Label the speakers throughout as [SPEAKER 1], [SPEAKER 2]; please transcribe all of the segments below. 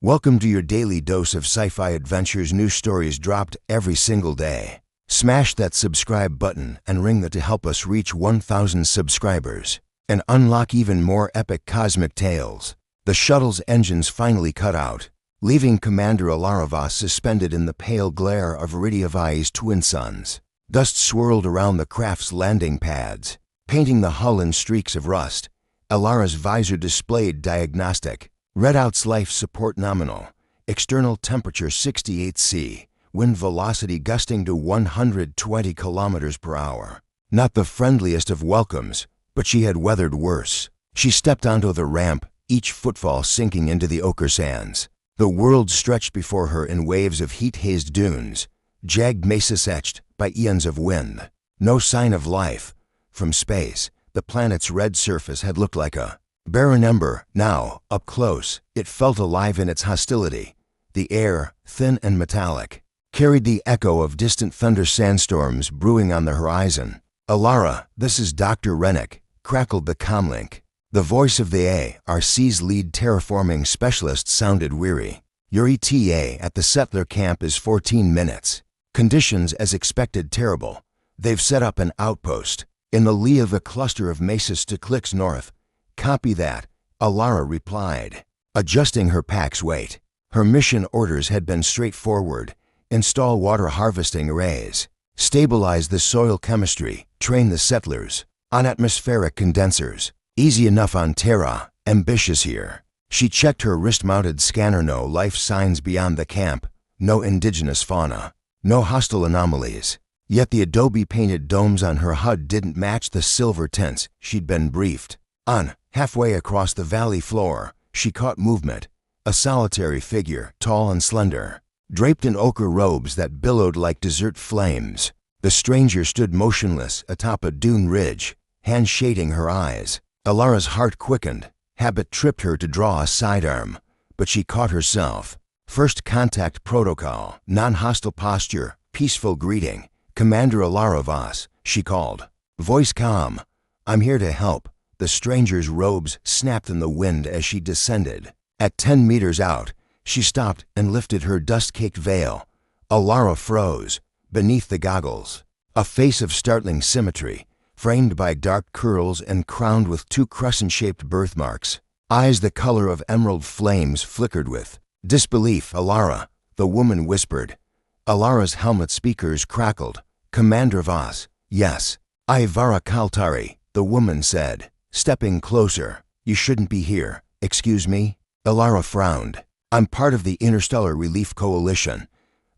[SPEAKER 1] Welcome to your daily dose of sci-fi adventures. New stories dropped every single day. Smash that subscribe button and ring the to help us reach 1,000 subscribers and unlock even more epic cosmic tales. The shuttle's engines finally cut out, leaving Commander Alara Voss suspended in the pale glare of HFY's twin suns. Dust swirled around the craft's landing pads, painting the hull in streaks of rust. Alara's visor displayed diagnostic. Readouts life support nominal. External temperature 68°C. Wind velocity gusting to 120 kilometers per hour. Not the friendliest of welcomes, but she had weathered worse. She stepped onto the ramp, each footfall sinking into the ochre sands. The world stretched before her in waves of heat-hazed dunes, jagged mesas etched by eons of wind. No sign of life. From space, the planet's red surface had looked like a barren ember. Now, up close, it felt alive in its hostility. The air, thin and metallic, carried the echo of distant thunder sandstorms brewing on the horizon. "Alara, this is Dr. Rennick," crackled the comlink. The voice of the ARC's lead terraforming specialist sounded weary. "Your ETA at the settler camp is 14 minutes. Conditions as expected terrible. They've set up an outpost in the lee of a cluster of mesas to clicks north." "Copy that," Alara replied, adjusting her pack's weight. Her mission orders had been straightforward. Install water harvesting arrays, stabilize the soil chemistry, train the settlers on atmospheric condensers. Easy enough on Terra, ambitious here. She checked her wrist-mounted scanner. No life signs beyond the camp, no indigenous fauna, no hostile anomalies. Yet the adobe-painted domes on her HUD didn't match the silver tints she'd been briefed on. Halfway across the valley floor, she caught movement. A solitary figure, tall and slender, draped in ochre robes that billowed like desert flames. The stranger stood motionless atop a dune ridge, hands shading her eyes. Alara's heart quickened. Habit tripped her to draw a sidearm, but she caught herself. First contact protocol, non-hostile posture, peaceful greeting. "Commander Alara Voss," she called. Voice calm. "I'm here to help." The stranger's robes snapped in the wind as she descended. At 10 meters out, she stopped and lifted her dust-caked veil. Alara froze. Beneath the goggles, a face of startling symmetry, framed by dark curls and crowned with 2 crescent-shaped birthmarks. Eyes the color of emerald flames flickered with disbelief. "Alara," the woman whispered. Alara's helmet speakers crackled. "Commander Voss." "Yes." "Ivara Kaltari," the woman said, stepping closer. "You shouldn't be here." "Excuse me?" Alara frowned. "I'm part of the Interstellar Relief Coalition.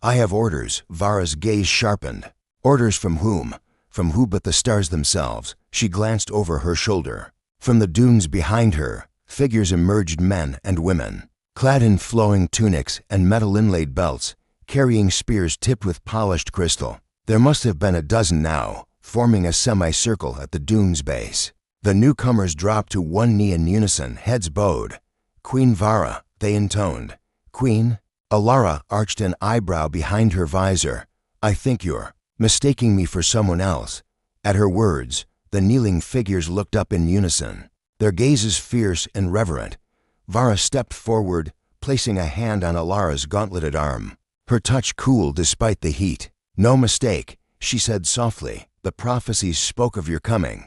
[SPEAKER 1] I have orders." Vara's gaze sharpened. "Orders from whom?" "From who but the stars themselves?" She glanced over her shoulder. From the dunes behind her, figures emerged, men and women, clad in flowing tunics and metal-inlaid belts, carrying spears tipped with polished crystal. There must have been a dozen now, forming a semicircle at the dune's base. The newcomers dropped to one knee in unison, heads bowed. "Queen Vara," they intoned. "Queen?" Alara arched an eyebrow behind her visor. "I think you're mistaking me for someone else." At her words, the kneeling figures looked up in unison, their gazes fierce and reverent. Vara stepped forward, placing a hand on Alara's gauntleted arm. Her touch cooled despite the heat. "No mistake," she said softly. "The prophecies spoke of your coming."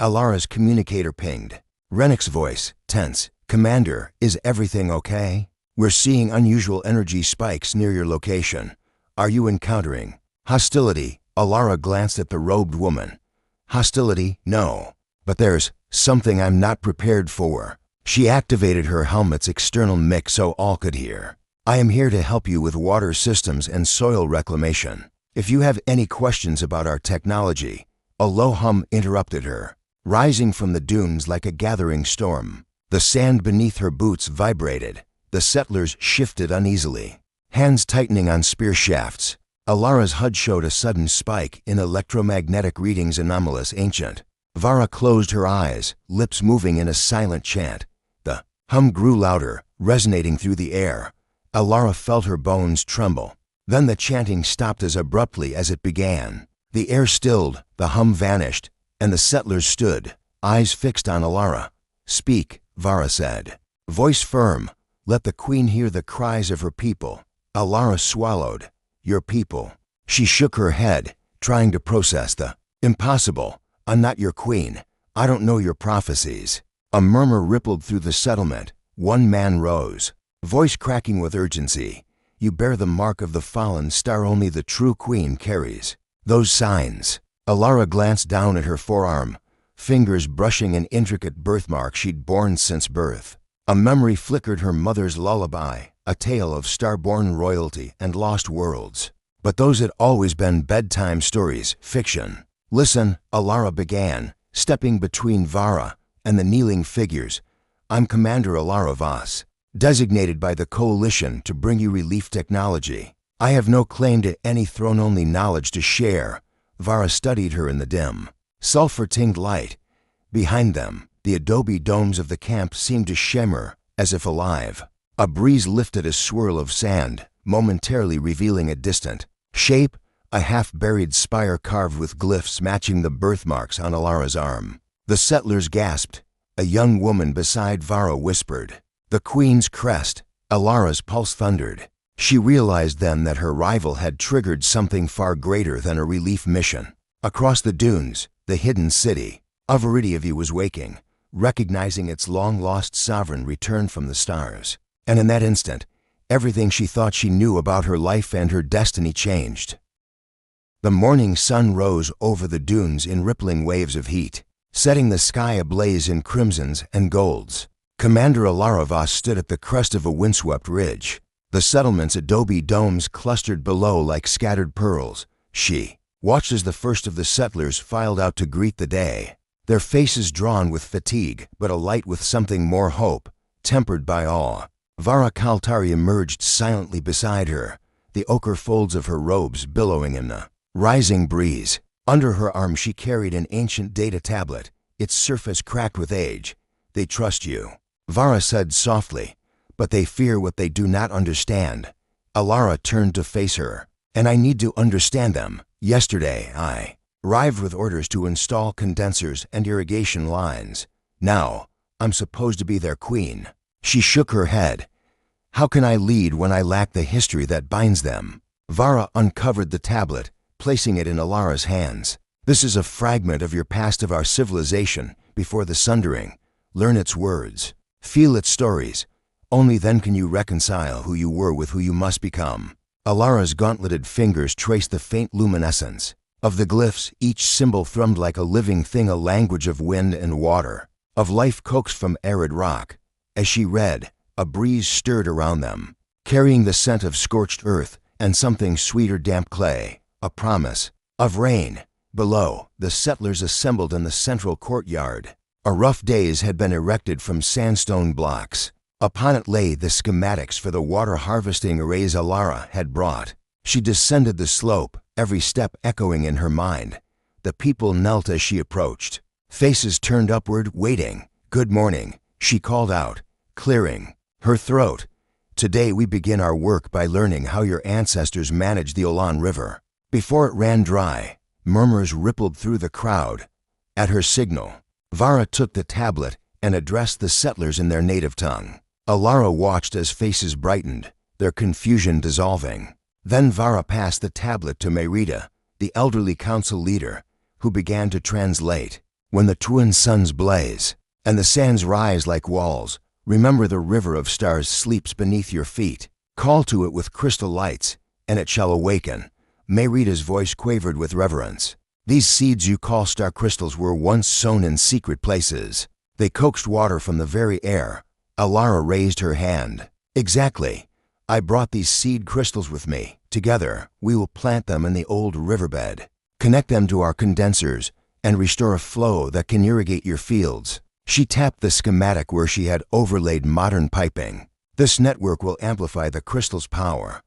[SPEAKER 1] Alara's communicator pinged. Rennick's voice, tense. "Commander, is everything okay? We're seeing unusual energy spikes near your location. Are you encountering hostility?" Alara glanced at the robed woman. "Hostility? No. But there's something I'm not prepared for." She activated her helmet's external mic so all could hear. "I am here to help you with water systems and soil reclamation. If you have any questions about our technology." A low hum interrupted her, rising from the dunes like a gathering storm. The sand beneath her boots vibrated. The settlers shifted uneasily, hands tightening on spear shafts. Alara's HUD showed a sudden spike in electromagnetic readings, anomalous, ancient. Vara closed her eyes, lips moving in a silent chant. The hum grew louder, resonating through the air. Alara felt her bones tremble. Then the chanting stopped as abruptly as it began. The air stilled, the hum vanished, and the settlers stood, eyes fixed on Alara. "Speak," Vara said, voice firm. Let the queen hear the cries of her people. Alara swallowed. Your people. She shook her head, trying to process the impossible. I'm not your queen. I don't know your prophecies. A murmur rippled through the settlement. One man rose, voice cracking with urgency. You bear the mark of the fallen star only the true queen carries. Those signs. Alara glanced down at her forearm, fingers brushing an intricate birthmark she'd borne since birth. A memory flickered her mother's lullaby, a tale of star-born royalty and lost worlds. But those had always been bedtime stories, fiction. Listen, Alara began, stepping between Vara and the kneeling figures. I'm Commander Alara Voss, designated by the Coalition to bring you relief technology. I have no claim to any throne-only knowledge to share. Vara studied her in the dim, sulfur-tinged light. Behind them, the adobe domes of the camp seemed to shimmer, as if alive. A breeze lifted a swirl of sand, momentarily revealing a distant shape, a half-buried spire carved with glyphs matching the birthmarks on Alara's arm. The settlers gasped. A young woman beside Vara whispered, "The Queen's crest." Alara's pulse thundered. She realized then that her rival had triggered something far greater than a relief mission. Across the dunes, the hidden city, Avaridiavi was waking, recognizing its long-lost sovereign returned from the stars. And in that instant, everything she thought she knew about her life and her destiny changed. The morning sun rose over the dunes in rippling waves of heat, setting the sky ablaze in crimsons and golds. Commander Alara Voss stood at the crest of a windswept ridge. The settlement's adobe domes clustered below like scattered pearls. She watched as the first of the settlers filed out to greet the day, their faces drawn with fatigue, but alight with something more hope, tempered by awe. Vara Kaltari emerged silently beside her, the ochre folds of her robes billowing in the rising breeze. Under her arm she carried an ancient data tablet, its surface cracked with age. They trust you, Vara said softly, but they fear what they do not understand. Alara turned to face her. And I need to understand them. Yesterday, I arrived with orders to install condensers and irrigation lines. Now, I'm supposed to be their queen. She shook her head. How can I lead when I lack the history that binds them? Vara uncovered the tablet, placing it in Alara's hands. This is a fragment of your past, of our civilization, before the sundering. Learn its words. Feel its stories. Only then can you reconcile who you were with who you must become. Alara's gauntleted fingers traced the faint luminescence. Of the glyphs, each symbol thrummed like a living thing, a language of wind and water, of life coaxed from arid rock. As she read, a breeze stirred around them, carrying the scent of scorched earth and something sweeter, damp clay, a promise of rain. Below, the settlers assembled in the central courtyard. A rough dais had been erected from sandstone blocks. Upon it lay the schematics for the water harvesting arrays Alara had brought. She descended the slope, every step echoing in her mind. The people knelt as she approached, faces turned upward, waiting. "Good morning," she called out, clearing her throat. "Today we begin our work by learning how your ancestors managed the Olan River." Before it ran dry, murmurs rippled through the crowd. At her signal, Vara took the tablet and addressed the settlers in their native tongue. Alara watched as faces brightened, their confusion dissolving. Then Vara passed the tablet to Merida, the elderly council leader, who began to translate. "When the twin suns blaze, and the sands rise like walls, remember the river of stars sleeps beneath your feet. Call to it with crystal lights, and it shall awaken." Merida's voice quavered with reverence. "These seeds you call star crystals were once sown in secret places. They coaxed water from the very air." Alara raised her hand. "Exactly. I brought these seed crystals with me. Together, we will plant them in the old riverbed, connect them to our condensers, and restore a flow that can irrigate your fields." She tapped the schematic where she had overlaid modern piping. "This network will amplify the crystal's power.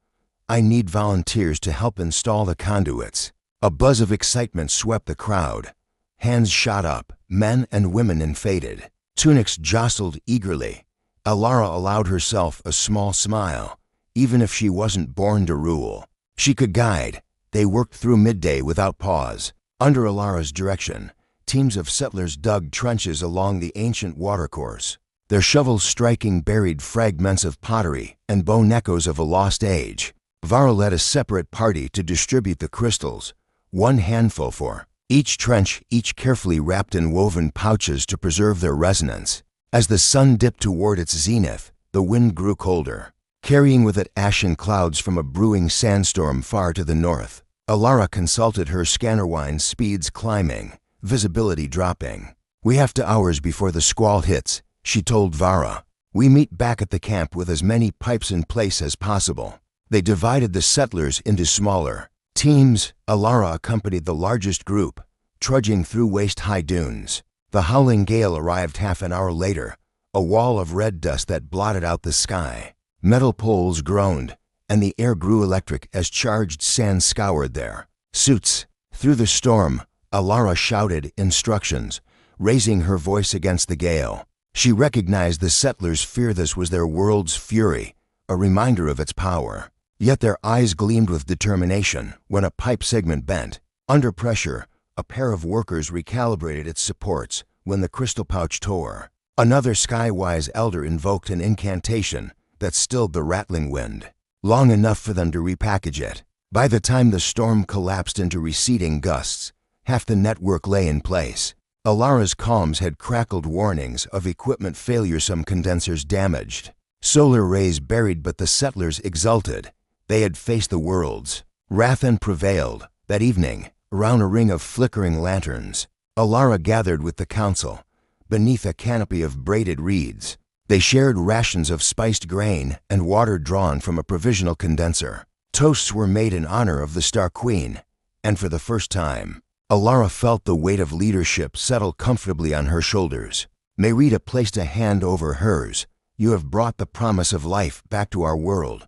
[SPEAKER 1] I need volunteers to help install the conduits." A buzz of excitement swept the crowd. Hands shot up, men and women in faded tunics jostled eagerly. Alara allowed herself a small smile. Even if she wasn't born to rule, she could guide. They worked through midday without pause. Under Alara's direction, teams of settlers dug trenches along the ancient watercourse. their shovels striking buried fragments of pottery and bone echoes of a lost age. Vara led a separate party to distribute the crystals, one handful for each trench, each carefully wrapped in woven pouches to preserve their resonance. As the sun dipped toward its zenith, the wind grew colder, carrying with it ashen clouds from a brewing sandstorm far to the north. Alara consulted her scanner wind speeds climbing, visibility dropping. "We have to hours before the squall hits," she told Vara. "We meet back at the camp with as many pipes in place as possible." They divided the settlers into smaller teams. Alara accompanied the largest group, trudging through waist-high dunes. The howling gale arrived half an hour later, a wall of red dust that blotted out the sky. Metal poles groaned, and the air grew electric as charged sand scoured their suits. Through the storm, Alara shouted instructions, raising her voice against the gale. She recognized the settlers' fear. This was their world's fury, a reminder of its power. Yet their eyes gleamed with determination when a pipe segment bent. Under pressure, a pair of workers recalibrated its supports when the crystal pouch tore. Another skywise elder invoked an incantation that stilled the rattling wind, long enough for them to repackage it. By the time the storm collapsed into receding gusts, half the network lay in place. Alara's comms had crackled warnings of equipment failure, some condensers damaged, solar rays buried, but the settlers exulted. They had faced the world's wrath and prevailed. That evening, around a ring of flickering lanterns, Alara gathered with the council, beneath a canopy of braided reeds. They shared rations of spiced grain and water drawn from a provisional condenser. Toasts were made in honor of the Star Queen, and for the first time, Alara felt the weight of leadership settle comfortably on her shoulders. Merida placed a hand over hers. "You have brought the promise of life back to our world.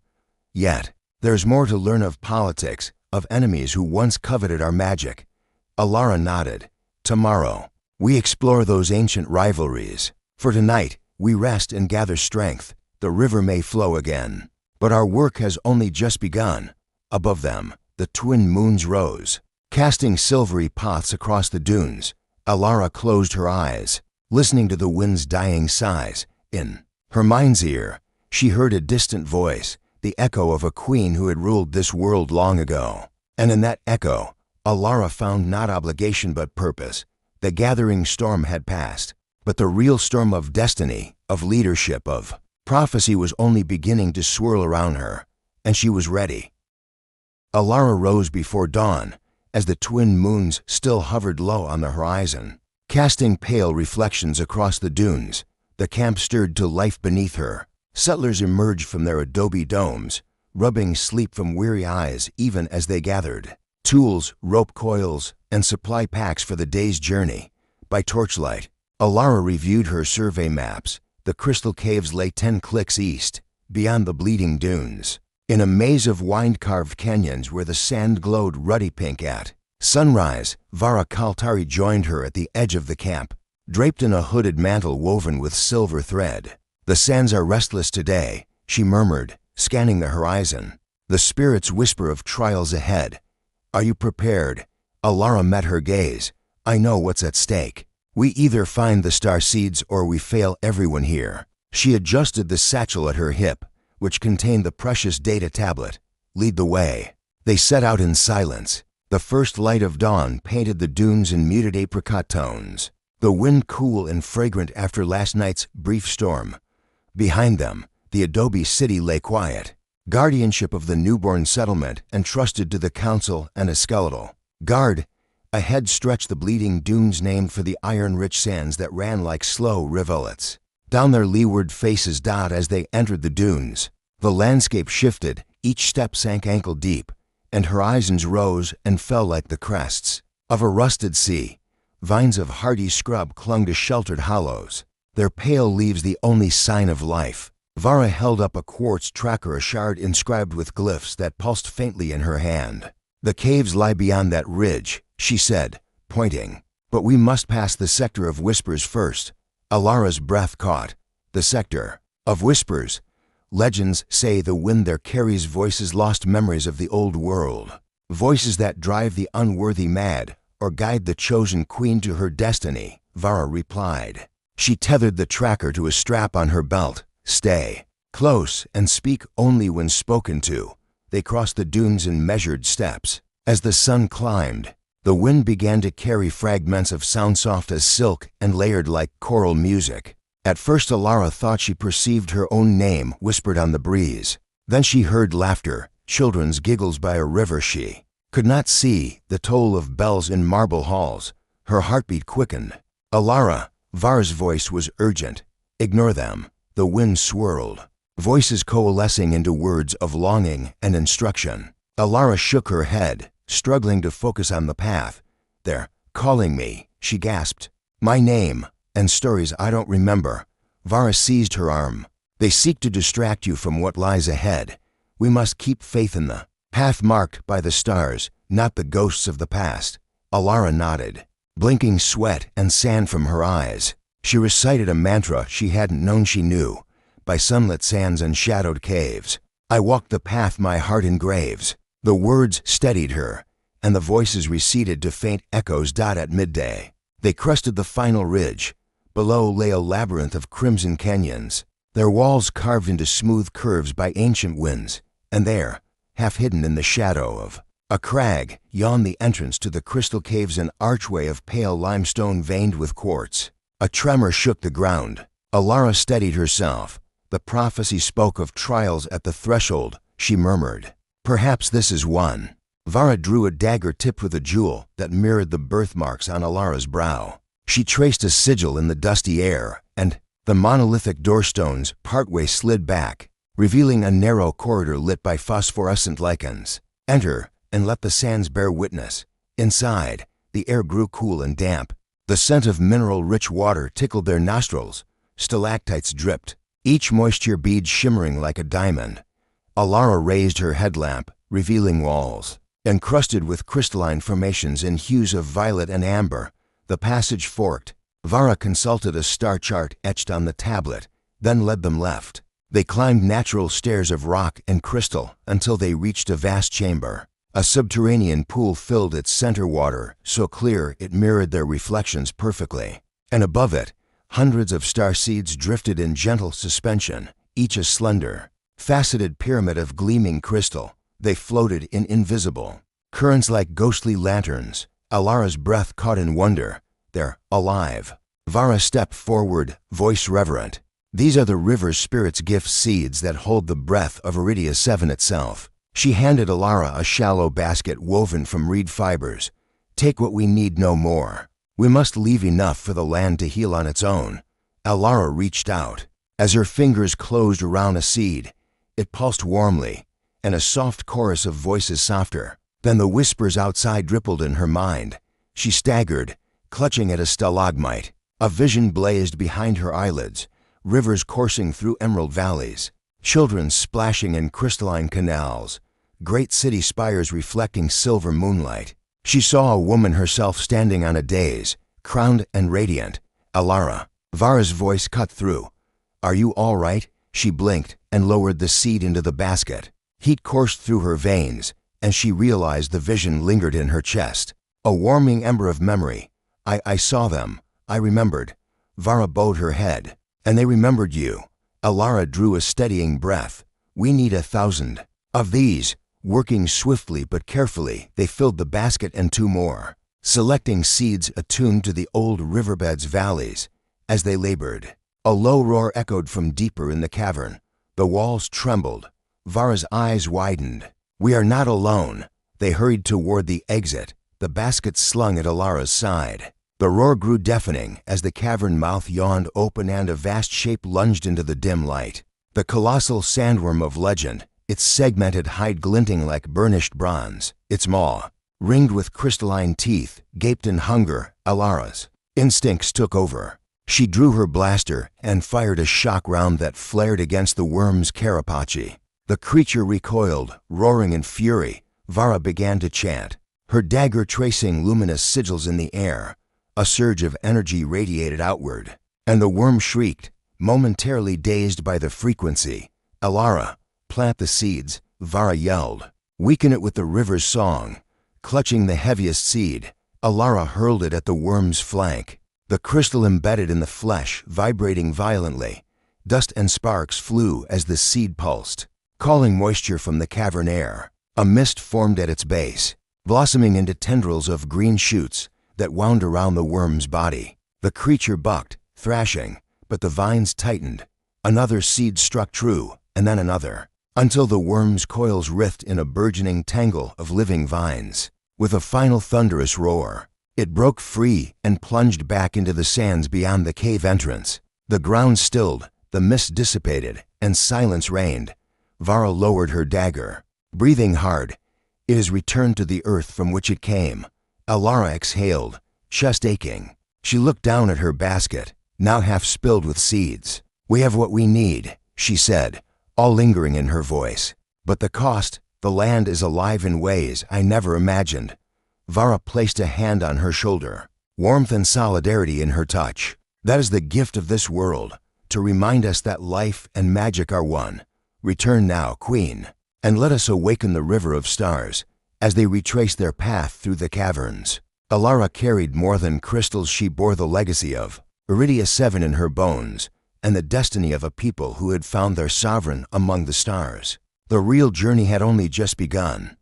[SPEAKER 1] Yet, there's more to learn of politics, of enemies who once coveted our magic." Alara nodded. "Tomorrow, we explore those ancient rivalries. For tonight, we rest and gather strength. The river may flow again, but our work has only just begun." Above them, the twin moons rose, casting silvery paths across the dunes. Alara closed her eyes, listening to the wind's dying sighs. In her mind's ear, she heard a distant voice, the echo of a queen who had ruled this world long ago. And in that echo, Alara found not obligation but purpose. The gathering storm had passed, but the real storm of destiny, of leadership, of prophecy was only beginning to swirl around her, and she was ready. Alara rose before dawn, as the twin moons still hovered low on the horizon, casting pale reflections across the dunes. The camp stirred to life beneath her. Settlers emerged from their adobe domes, rubbing sleep from weary eyes even as they gathered tools, rope coils, and supply packs for the day's journey. By torchlight, Alara reviewed her survey maps. The crystal caves lay 10 clicks east, beyond the bleeding dunes, in a maze of wind-carved canyons where the sand glowed ruddy pink at sunrise. Vara Kaltari joined her at the edge of the camp, draped in a hooded mantle woven with silver thread. "The sands are restless today," she murmured, scanning the horizon. "The spirits whisper of trials ahead. Are you prepared?" Alara met her gaze. "I know what's at stake. We either find the star seeds or we fail everyone here." She adjusted the satchel at her hip, which contained the precious data tablet. "Lead the way." They set out in silence. The first light of dawn painted the dunes in muted apricot tones, the wind cool and fragrant after last night's brief storm. Behind them, the adobe city lay quiet, guardianship of the newborn settlement entrusted to the council and a skeletal guard. Ahead stretched the bleeding dunes named for the iron-rich sands that ran like slow rivulets down their leeward faces. As they entered the dunes, the landscape shifted, each step sank ankle-deep, and horizons rose and fell like the crests of a rusted sea. Vines of hardy scrub clung to sheltered hollows, their pale leaves the only sign of life. Vara held up a quartz tracker, a shard inscribed with glyphs that pulsed faintly in her hand. "The caves lie beyond that ridge," she said, pointing. "But we must pass the sector of whispers first." Alara's breath caught. The sector of whispers. Legends say the wind there carries voices, lost memories of the old world. Voices that drive the unworthy mad or guide the chosen queen to her destiny, Vara replied. She tethered the tracker to a strap on her belt. Stay close and speak only when spoken to. They crossed the dunes in measured steps. As the sun climbed, the wind began to carry fragments of sound soft as silk and layered like choral music. At first Alara thought she perceived her own name whispered on the breeze. Then she heard laughter, children's giggles by a river she could not see, the toll of bells in marble halls. Her heartbeat quickened. Alara, Vara's voice was urgent. Ignore them. The wind swirled, voices coalescing into words of longing and instruction. Alara shook her head, struggling to focus on the path. They're calling me, she gasped. My name, and stories I don't remember. Vara seized her arm. They seek to distract you from what lies ahead. We must keep faith in the path marked by the stars, not the ghosts of the past. Alara nodded, blinking sweat and sand from her eyes. She recited a mantra she hadn't known she knew. By sunlit sands and shadowed caves, I walked the path my heart engraves. The words steadied her, and the voices receded to faint echoes. At midday, they crested the final ridge. Below lay a labyrinth of crimson canyons, their walls carved into smooth curves by ancient winds, and there, half hidden in the shadow of a crag, yawned the entrance to the crystal caves, an archway of pale limestone veined with quartz. A tremor shook the ground. Alara steadied herself. The prophecy spoke of trials at the threshold, she murmured. Perhaps this is one. Vara drew a dagger tipped with a jewel that mirrored the birthmarks on Alara's brow. She traced a sigil in the dusty air, and the monolithic doorstones partway slid back, revealing a narrow corridor lit by phosphorescent lichens. Enter, and let the sands bear witness. Inside, the air grew cool and damp. The scent of mineral-rich water tickled their nostrils. Stalactites dripped, each moisture bead shimmering like a diamond. Alara raised her headlamp, revealing walls encrusted with crystalline formations in hues of violet and amber. The passage forked. Vara consulted a star chart etched on the tablet, then led them left. They climbed natural stairs of rock and crystal until they reached a vast chamber. A subterranean pool filled its center, water so clear it mirrored their reflections perfectly. And above it, hundreds of star seeds drifted in gentle suspension, each a slender, faceted pyramid of gleaming crystal. They floated in invisible currents like ghostly lanterns. Alara's breath caught in wonder. They're alive. Vara stepped forward, voice reverent. These are the river's spirit's gift, seeds that hold the breath of Iridia 7 itself. She handed Alara a shallow basket woven from reed fibers. Take what we need, no more. We must leave enough for the land to heal on its own. Alara reached out. As her fingers closed around a seed, it pulsed warmly, and a soft chorus of voices softer. Then the whispers outside rippled in her mind. She staggered, clutching at a stalagmite. A vision blazed behind her eyelids, rivers coursing through emerald valleys, children splashing in crystalline canals, great city spires reflecting silver moonlight. She saw a woman herself standing on a dais, crowned and radiant. Alara. Vara's voice cut through. Are you all right? She blinked and lowered the seed into the basket. Heat coursed through her veins, and she realized the vision lingered in her chest. A warming ember of memory. I saw them. I remembered. Vara bowed her head. And they remembered you. Alara drew a steadying breath. We need 1,000 of these. Working swiftly but carefully, they filled the basket and 2 more, selecting seeds attuned to the old riverbed's valleys. As they labored, a low roar echoed from deeper in the cavern. The walls trembled. Vara's eyes widened. We are not alone. They hurried toward the exit, the basket slung at Alara's side. The roar grew deafening as the cavern mouth yawned open and a vast shape lunged into the dim light. The colossal sandworm of legend, its segmented hide glinting like burnished bronze, its maw, ringed with crystalline teeth, gaped in hunger. Alara's instincts took over. She drew her blaster and fired a shock round that flared against the worm's carapace. The creature recoiled, roaring in fury. Vara began to chant, her dagger tracing luminous sigils in the air. A surge of energy radiated outward, and the worm shrieked, momentarily dazed by the frequency. Alara, plant the seeds, Vara yelled. Weaken it with the river's song. Clutching the heaviest seed, Alara hurled it at the worm's flank. the crystal embedded in the flesh vibrating violently. Dust and sparks flew as the seed pulsed, calling moisture from the cavern air. A mist formed at its base, blossoming into tendrils of green shoots that wound around the worm's body. The creature bucked, thrashing, but the vines tightened. Another seed struck true, and then another, until the worm's coils writhed in a burgeoning tangle of living vines. With a final thunderous roar, it broke free and plunged back into the sands beyond the cave entrance. The ground stilled, the mist dissipated, and silence reigned. Vara lowered her dagger, breathing hard. It has returned to the earth from which it came. Alara exhaled, chest aching. She looked down at her basket, now half spilled with seeds. "We have what we need," she said, all lingering in her voice. "But the cost, the land is alive in ways I never imagined." Vara placed a hand on her shoulder, warmth and solidarity in her touch. "That is the gift of this world, to remind us that life and magic are one. Return now, Queen, and let us awaken the river of stars." As they retraced their path through the caverns, Alara carried more than crystals. She bore the legacy of Iridia 7 in her bones, and the destiny of a people who had found their sovereign among the stars. The real journey had only just begun.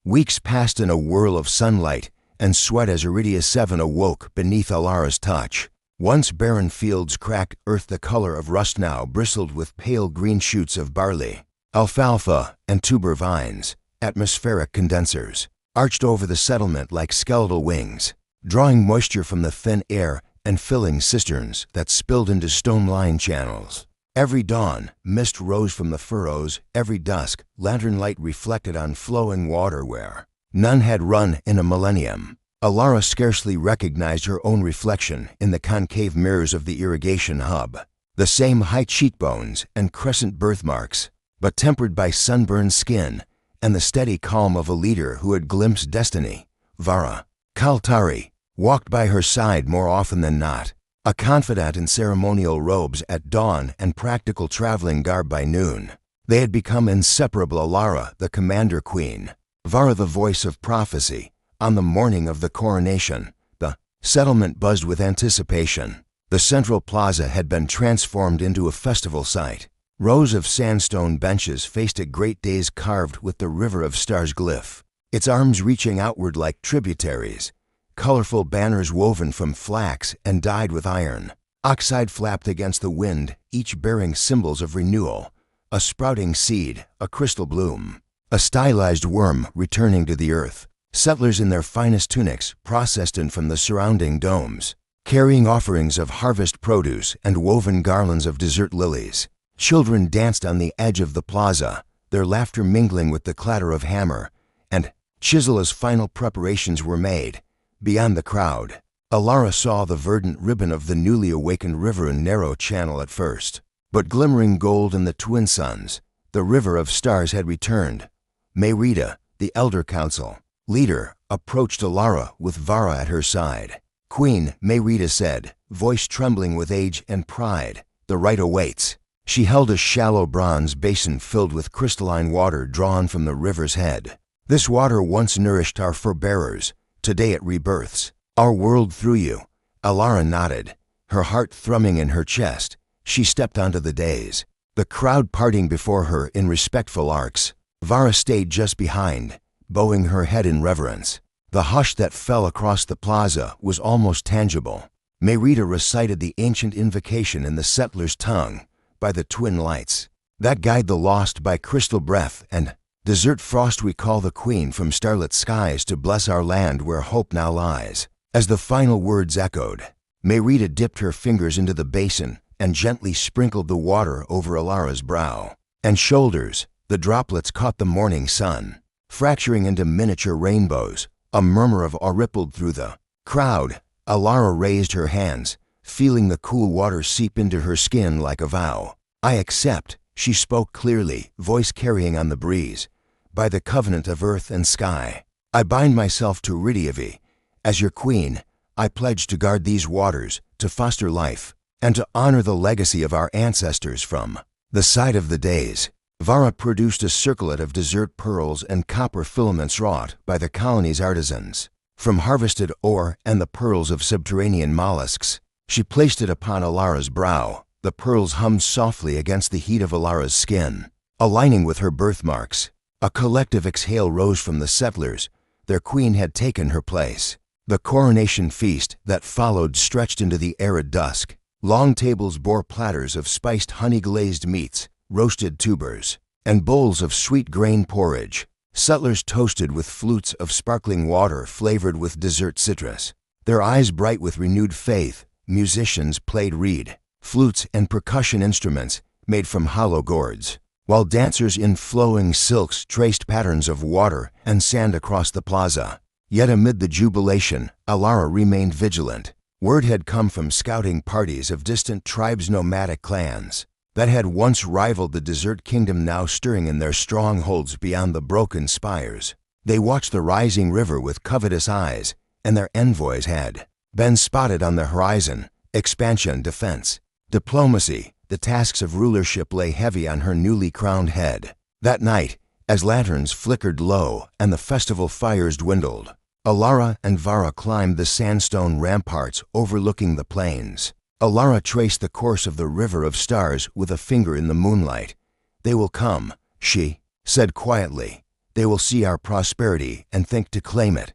[SPEAKER 1] Weeks passed in a whirl of sunlight and sweat as Iridia 7 awoke beneath Alara's touch. Once barren fields, cracked earth the color of rust, now bristled with pale green shoots of barley, alfalfa, and tuber vines. Atmospheric condensers arched over the settlement like skeletal wings, drawing moisture from the thin air and filling cisterns that spilled into stone-lined channels. Every dawn, mist rose from the furrows. Every dusk, lantern light reflected on flowing water where none had run in a millennium. Alara scarcely recognized her own reflection in the concave mirrors of the irrigation hub. The same high cheekbones and crescent birthmarks, but tempered by sunburned skin and the steady calm of a leader who had glimpsed destiny. Vara Kaltari walked by her side more often than not, a confidant in ceremonial robes at dawn and practical traveling garb by noon. They had become inseparable. Alara, the commander queen; Vara, the voice of prophecy. On the morning of the coronation, the settlement buzzed with anticipation. The central plaza had been transformed into a festival site. Rows of sandstone benches faced a great dais carved with the River of Stars glyph, its arms reaching outward like tributaries. Colorful banners woven from flax and dyed with iron. Oxide flapped against the wind, each bearing symbols of renewal: a sprouting seed, a crystal bloom, a stylized worm returning to the earth. Settlers in their finest tunics processed in from the surrounding domes, carrying offerings of harvest produce and woven garlands of desert lilies. Children danced on the edge of the plaza, their laughter mingling with the clatter of hammer and chisel as final preparations were made. Beyond the crowd, Alara saw the verdant ribbon of the newly awakened river, a narrow channel at first, but glimmering gold in the twin suns. The River of Stars had returned. Merida, the Elder Council leader, approached Alara with Vara at her side. "Queen," Merida said, voice trembling with age and pride, "the right awaits." She held a shallow bronze basin filled with crystalline water drawn from the river's head. "This water once nourished our forebearers. Today it rebirths our world through you." Alara nodded, her heart thrumming in her chest. She stepped onto the dais, the crowd parting before her in respectful arcs. Vara stayed just behind, bowing her head in reverence. The hush that fell across the plaza was almost tangible. Merida recited the ancient invocation in the settler's tongue, by the twin lights that guide the lost, by crystal breath and desert frost, we call the Queen from starlit skies to bless our land where hope now lies. As the final words echoed, Merida dipped her fingers into the basin and gently sprinkled the water over Alara's brow and shoulders. The droplets caught the morning sun, fracturing into miniature rainbows. A murmur of awe rippled through the crowd. Alara raised her hands, feeling the cool water seep into her skin like a vow. "I accept," she spoke clearly, voice carrying on the breeze. "By the covenant of earth and sky, I bind myself to Iridiavi. As your queen, I pledge to guard these waters, to foster life, and to honor the legacy of our ancestors from the side of the days." Vara produced a circlet of desert pearls and copper filaments wrought by the colony's artisans. from harvested ore and the pearls of subterranean mollusks. She placed it upon Alara's brow. The pearls hummed softly against the heat of Alara's skin, aligning with her birthmarks. A collective exhale rose from the settlers. Their queen had taken her place. The coronation feast that followed stretched into the arid dusk. Long tables bore platters of spiced honey-glazed meats, roasted tubers, and bowls of sweet grain porridge. Settlers toasted with flutes of sparkling water flavored with dessert citrus. Their eyes bright with renewed faith, musicians played reed, flutes, and percussion instruments made from hollow gourds, while dancers in flowing silks traced patterns of water and sand across the plaza. Yet amid the jubilation, Alara remained vigilant. Word had come from scouting parties of distant tribes' nomadic clans that had once rivaled the desert kingdom, now stirring in their strongholds beyond the broken spires. They watched the rising river with covetous eyes, and their envoys had been spotted on the horizon. Expansion, defense, diplomacy, the tasks of rulership lay heavy on her newly crowned head. That night, as lanterns flickered low and the festival fires dwindled, Alara and Vara climbed the sandstone ramparts overlooking the plains. Alara traced the course of the river of stars with a finger in the moonlight. "They will come," she said quietly. "They will see our prosperity and think to claim it."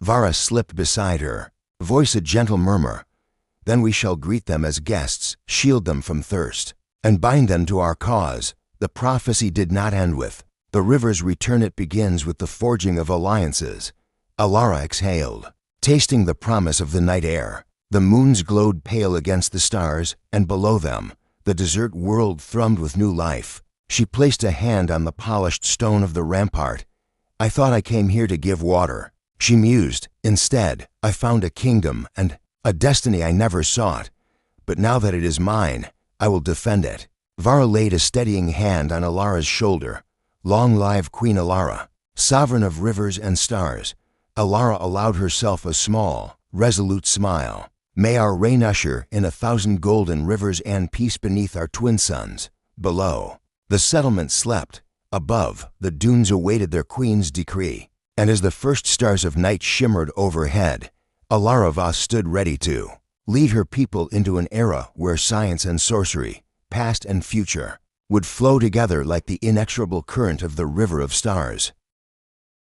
[SPEAKER 1] Vara slipped beside her, voice a gentle murmur. "Then we shall greet them as guests, shield them from thirst, and bind them to our cause." The prophecy did not end with the river's return. It begins with the forging of alliances. Alara exhaled, tasting the promise of the night air. The moons glowed pale against the stars, and below them, the desert world thrummed with new life. She placed a hand on the polished stone of the rampart. "I thought I came here to give water," she mused. "Instead, I found a kingdom and a destiny I never sought. But now that it is mine, I will defend it." Vara laid a steadying hand on Alara's shoulder. "Long live Queen Alara, sovereign of rivers and stars." Alara allowed herself a small, resolute smile. "May our reign usher in 1,000 golden rivers and peace beneath our twin suns." Below, the settlement slept. Above, the dunes awaited their queen's decree. And as the first stars of night shimmered overhead, Alara Vos stood ready to lead her people into an era where science and sorcery, past and future, would flow together like the inexorable current of the river of stars.